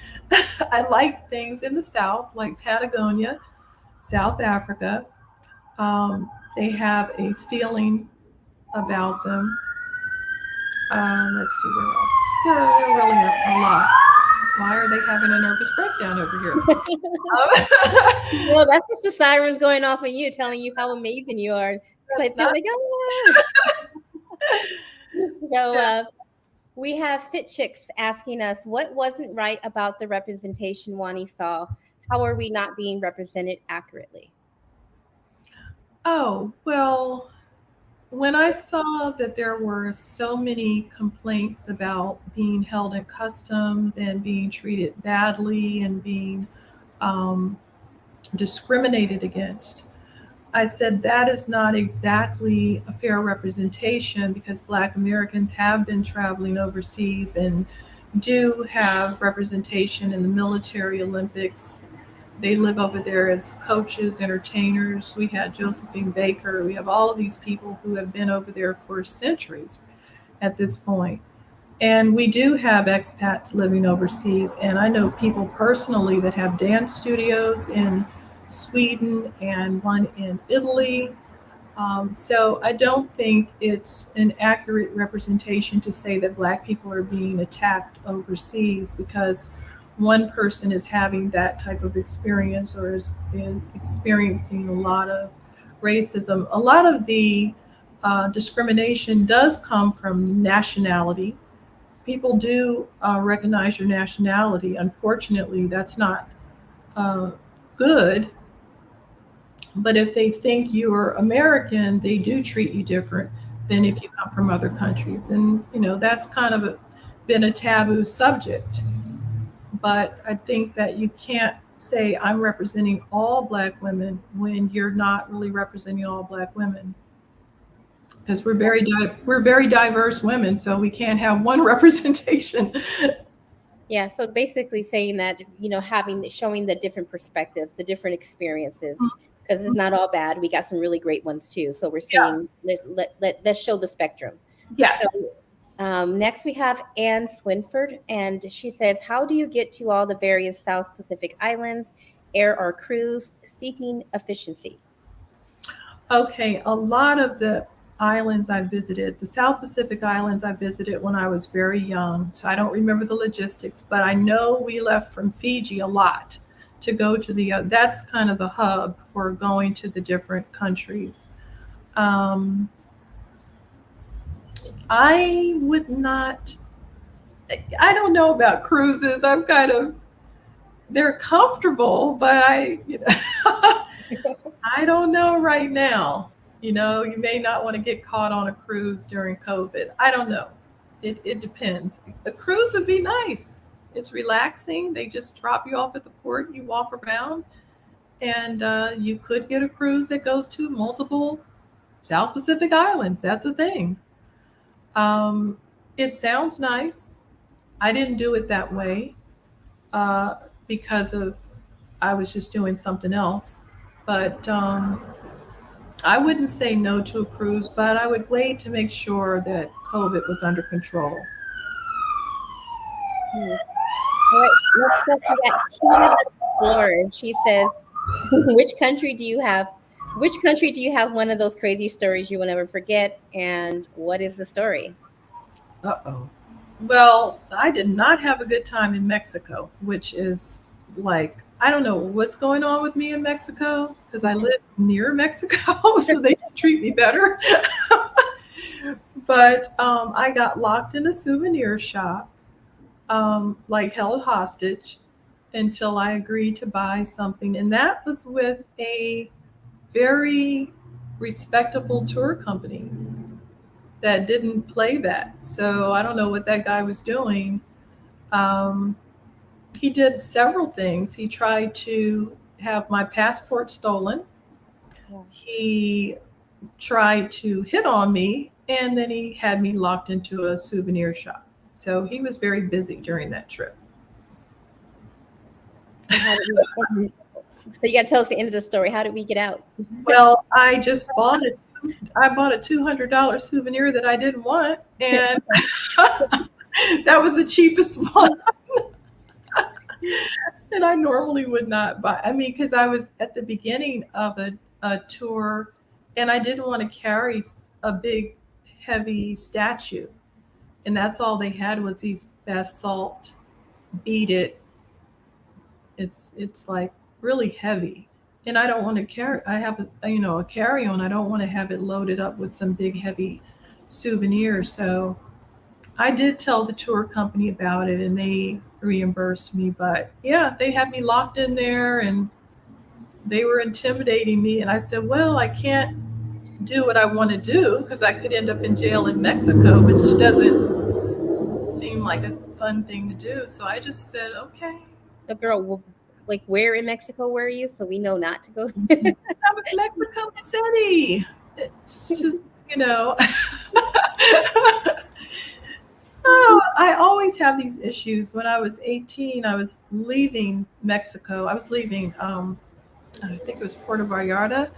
B: I like things in the south, like Patagonia, South Africa. They have a feeling about them. Let's see where else. There are really a lot. Why are they having a nervous breakdown over here?
C: No, that's just the sirens going off on you, telling you how amazing you are. It's like
B: That's
C: they're
B: not.
C: like, oh. So we have Fit Chicks asking us, what wasn't right about the representation Wani saw? How are we not being represented accurately?
B: Oh, well, when I saw that there were so many complaints about being held in customs and being treated badly and being um, discriminated against, I said that is not exactly a fair representation because Black Americans have been traveling overseas and do have representation in the military Olympics. They live over there as coaches, entertainers. We had Josephine Baker. We have all of these people who have been over there for centuries at this point. And we do have expats living overseas. And I know people personally that have dance studios in Sweden and one in Italy. So I don't think it's an accurate representation to say that Black people are being attacked overseas because one person is having that type of experience or is experiencing a lot of racism. A lot of the discrimination does come from nationality. People do recognize your nationality. Unfortunately, that's not uh, good. But if they think you're American, they do treat you different than if you come from other countries. And, that's kind of been a taboo subject. But I think that you can't say I'm representing all Black women when you're not really representing all Black women because we're very diverse women, so we can't have one representation.
C: Yeah, so basically saying that, having showing the different perspectives, the different experiences, because it's not all bad. We got some really great ones too. So we're
B: Yeah.
C: saying let's show the spectrum.
B: Yes.
C: So next we have Anne Swinford, and she says, how do you get to all the various South Pacific islands, air or cruise, seeking efficiency?
B: Okay, a lot of the islands I visited, the South Pacific Islands I visited when I was very young. So I don't remember the logistics, but I know we left from Fiji a lot to go to that's kind of the hub for going to the different countries. Um, I would not, I don't know about cruises. They're comfortable, but I don't know right now. You may not want to get caught on a cruise during COVID. I don't know. It depends. A cruise would be nice. It's relaxing. They just drop you off at the port and you walk around. And you could get a cruise that goes to multiple South Pacific islands. That's a thing. Um, it sounds nice. I didn't do it that way uh, because of I was just doing something else. But I wouldn't say no to a cruise, but I would wait to make sure that COVID was under control.
C: Hmm. All right, next up we got Sheena the Explorer, and she says, which country do you have Which country do you have one of those crazy stories you will never forget? And what is the story?
B: Uh-oh. Well, I did not have a good time in Mexico, which is like, I don't know what's going on with me in Mexico because I live near Mexico, so they treat me better. But I got locked in a souvenir shop, like held hostage until I agreed to buy something. And that was with a very respectable tour company that didn't play that. So I don't know what that guy was doing. Um, he did several things. He tried to have my passport stolen.
C: Yeah.
B: He tried to hit on me, and then he had me locked into a souvenir shop. So he was very busy during that trip.
C: And how did we, so you got to tell us the end of the story. How did we get out?
B: Well, I just bought it. I bought a $200 souvenir that I didn't want, and that was the cheapest one. And I normally would not buy. I mean, because I was at the beginning of a tour, and I didn't want to carry a big, heavy statue, and that's all they had was these basalt beaded. It's like really heavy, and I don't want to carry. I have a carry on. I don't want to have it loaded up with some big heavy souvenirs. So I did tell the tour company about it, and they reimbursed me. But yeah, they had me locked in there, and they were intimidating me. And I said, well, I can't do what I want to do because I could end up in jail in Mexico, which doesn't seem like a fun thing to do. So I just said, okay.
C: So, girl, like where in Mexico were you? So we know not to go.
B: That was Mexico City. It's just, Oh, I always have these issues. When I was 18, I was leaving Mexico. I was leaving, I think it was Puerto Vallarta,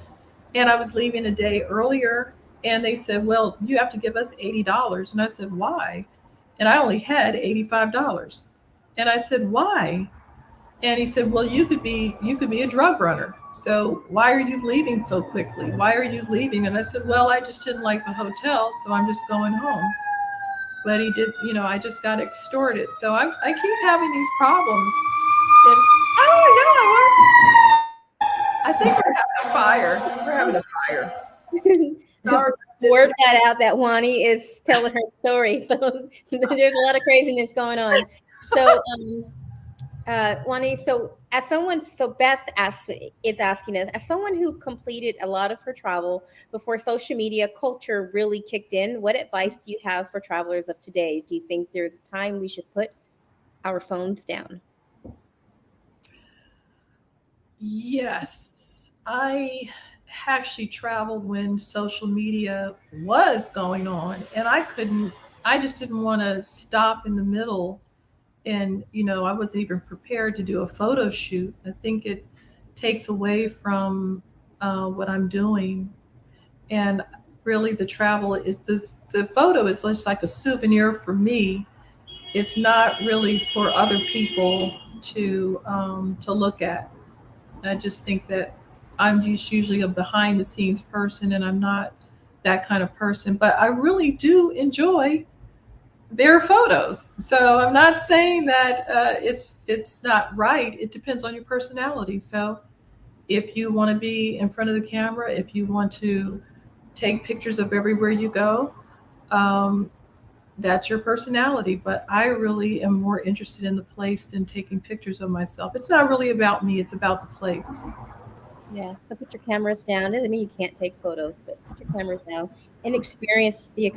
B: and I was leaving a day earlier. And they said, well, you have to give us $80. And I said, why? And I only had $85. And I said, why? And he said, well, you could be a drug runner. So why are you leaving so quickly? Why are you leaving? And I said, well, I just didn't like the hotel, so I'm just going home. But he did, I just got extorted. So I keep having these problems. And oh my God, I think we're having a fire. We're having a fire. Sorry.
C: Word that out that Woni is telling her story. So there's a lot of craziness going on. So Wani, so Beth is asking us, as someone who completed a lot of her travel before social media culture really kicked in, what advice do you have for travelers of today? Do you think there's a time we should put our phones down?
B: Yes, I actually traveled when social media was going on, and I just didn't want to stop in the middle. And I wasn't even prepared to do a photo shoot. I think it takes away from what I'm doing. And really, the travel is the photo is just like a souvenir for me. It's not really for other people to look at. I just think that I'm just usually a behind the scenes person, and I'm not that kind of person. But I really do enjoy their photos. So I'm not saying that it's not right. It depends on your personality. So if you want to be in front of the camera, if you want to take pictures of everywhere you go, that's your personality. But I really am more interested in the place than taking pictures of myself. It's not really about me. It's about the place.
C: Yeah, so put your cameras down. Doesn't mean you can't take photos, but put your cameras down and experience it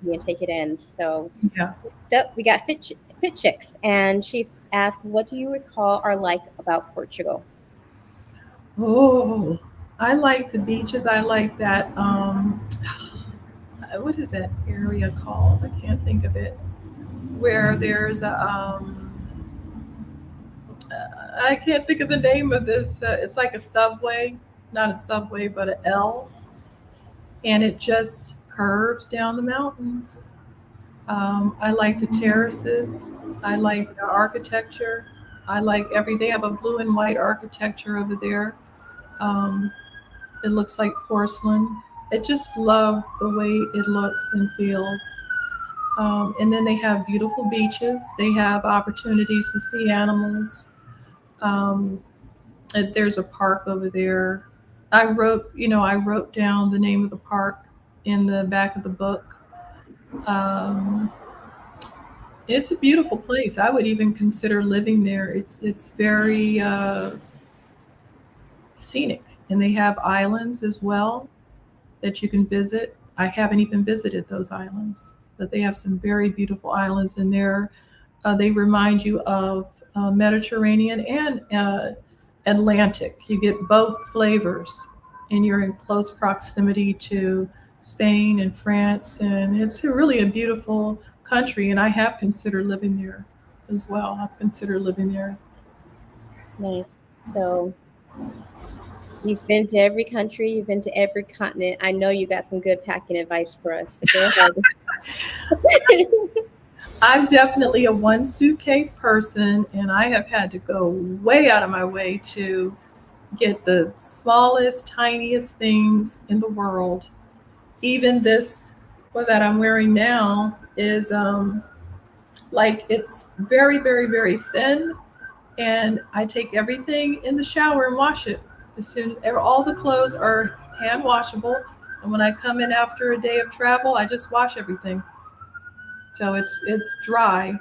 C: and take it in. So
B: Yeah.
C: next up, we got Fit Chicks, and she's asked, what do you recall or like about Portugal?
B: Oh, I like the beaches. I like that. What is that area called? I can't think of it. Where there's a I can't think of the name of this. It's like a subway, not a subway, but an L, and it just curves down the mountains. I like the terraces. I like the architecture. I like everything. They have a blue and white architecture over there. It looks like porcelain. I just love the way it looks and feels. And then they have beautiful beaches. They have opportunities to see animals. Um, and there's a park over there. I wrote down the name of the park in the back of the book. Um, it's a beautiful place. I would even consider living there. It's very scenic, and they have islands as well that you can visit. I haven't even visited those islands, but they have some very beautiful islands in there. They remind you of Mediterranean and Atlantic. You get both flavors, and you're in close proximity to Spain and France, and it's really a beautiful country. And I have considered living there as well. I've considered living there.
C: Nice. So you've been to every country, you've been to every continent. I know you got some good packing advice for us. So go ahead.
B: I'm definitely a one suitcase person, and I have had to go way out of my way to get the smallest, tiniest things in the world. Even this one that I'm wearing now is like it's very, very, very thin, and I take everything in the shower and wash it as soon as all the clothes are hand washable. And when I come in after a day of travel, I just wash everything. So it's dry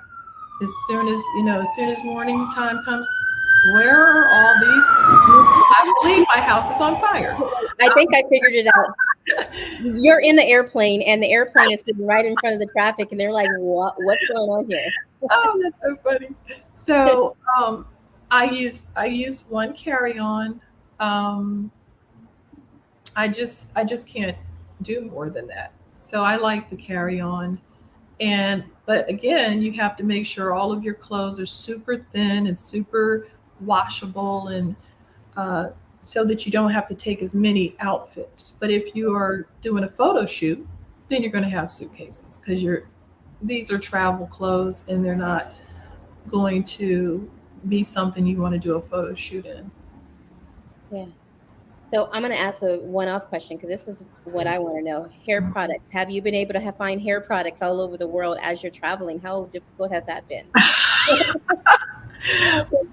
B: as soon as morning time comes. Where are all these? I believe my house is on fire.
C: I think I figured it out. You're in the airplane, and the airplane is sitting right in front of the traffic, and they're like, what's going on here?
B: Oh, that's so funny. So I use one carry-on. I just can't do more than that. So I like the carry-on. But again, you have to make sure all of your clothes are super thin and super washable, and so that you don't have to take as many outfits. But if you are doing a photo shoot, then you're going to have suitcases, because these are travel clothes, and they're not going to be something you want to do a photo shoot in.
C: Yeah. So I'm going to ask a one-off question, because this is what I want to know. Hair products. Have you been able to find hair products all over the world as you're traveling? How difficult has that been?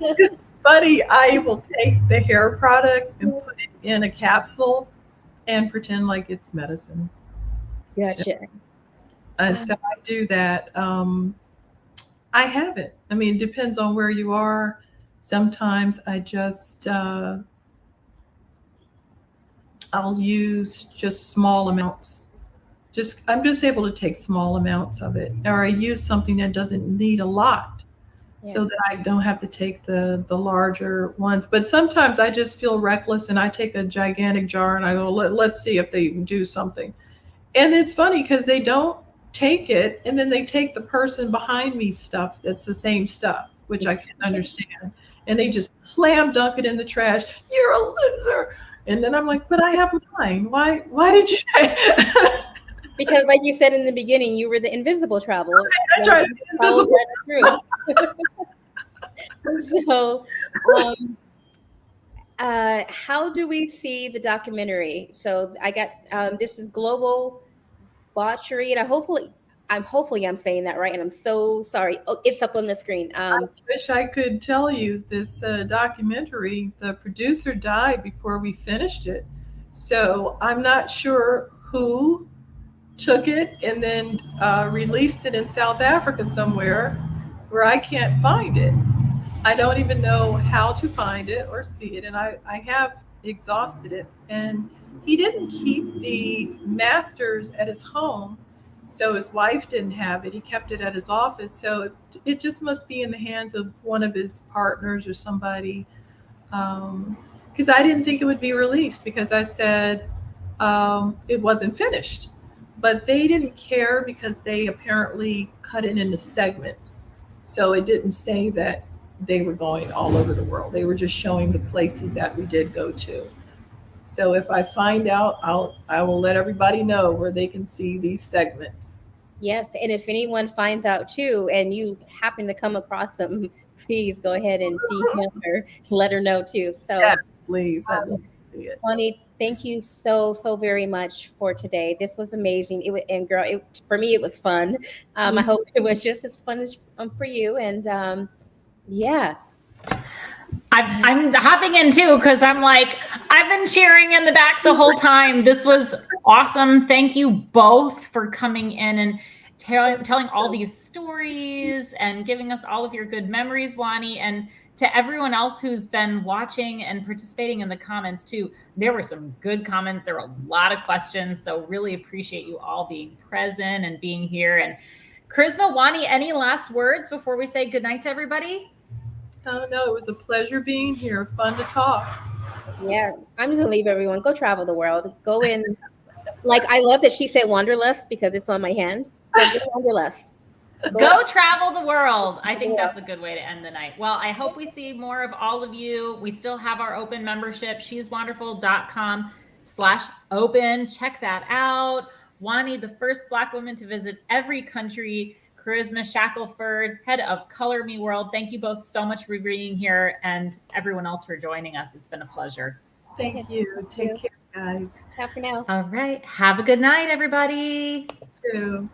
B: It's funny. I will take the hair product and put it in a capsule and pretend like it's medicine.
C: Gotcha.
B: So I do that. I haven't. I mean, it depends on where you are. Sometimes I just I'll use just small amounts. I'm just able to take small amounts of it, or I use something that doesn't need a lot, so that I don't have to take the larger ones. But sometimes I just feel reckless, and I take a gigantic jar and I go, let's see if they do something. And it's funny because they don't take it, and then they take the person behind me stuff that's the same stuff, which I can understand, and they just slam dunk it in the trash. You're a loser. And then I'm like, but I have mine. Why did you say?
C: Because like you said in the beginning, you were the invisible traveler.
B: I tried to be invisible.
C: So how do we see the documentary? So I got this is Global Botchery, and hopefully I'm saying that right, and I'm so sorry. Oh, it's up on the screen.
B: I wish I could tell you this documentary. The producer died before we finished it, so I'm not sure who took it and then released it in South Africa somewhere where I can't find it. I don't even know how to find it or see it, and I have exhausted it. And he didn't keep the masters at his home, so his wife didn't have it. He kept it at his office, so it just must be in the hands of one of his partners or somebody. Because I didn't think it would be released, because I said it wasn't finished. But they didn't care, because they apparently cut it into segments. So it didn't say that they were going all over the world. They were just showing the places that we did go to. So if I find out, I will let everybody know where they can see these segments.
C: Yes, and if anyone finds out too, and you happen to come across them, please go ahead and DM her, let her know too. So
B: yes, please.
C: Woni, thank you so very much for today. This was amazing. And girl, for me it was fun. I hope it was just as fun as for you. And yeah.
A: I'm hopping in too because I'm like, I've been cheering in the back the whole time. This was awesome. Thank you both for coming in and telling all these stories and giving us all of your good memories, Woni. And to everyone else who's been watching and participating in the comments too, there were some good comments. There were a lot of questions. So really appreciate you all being present and being here. And Charisma, Woni, any last words before we say goodnight to everybody?
B: Oh, no, it was a pleasure being here. Fun to talk.
C: Yeah, I'm just gonna leave everyone. Go travel the world. Go in. Like, I love that she said Wanderlust because it's on my hand. So go Wanderlust.
A: Go travel the world. I think that's a good way to end the night. Well, I hope we see more of all of you. We still have our open membership, sheswonderful.com/open. Check that out. Woni, the first Black woman to visit every country. Charisma Shackelford, head of Color Me World. Thank you both so much for being here and everyone else for joining us. It's been a pleasure.
B: Thank you. Take care, guys.
C: Ciao for now.
A: All right. Have a good night, everybody.
B: You too.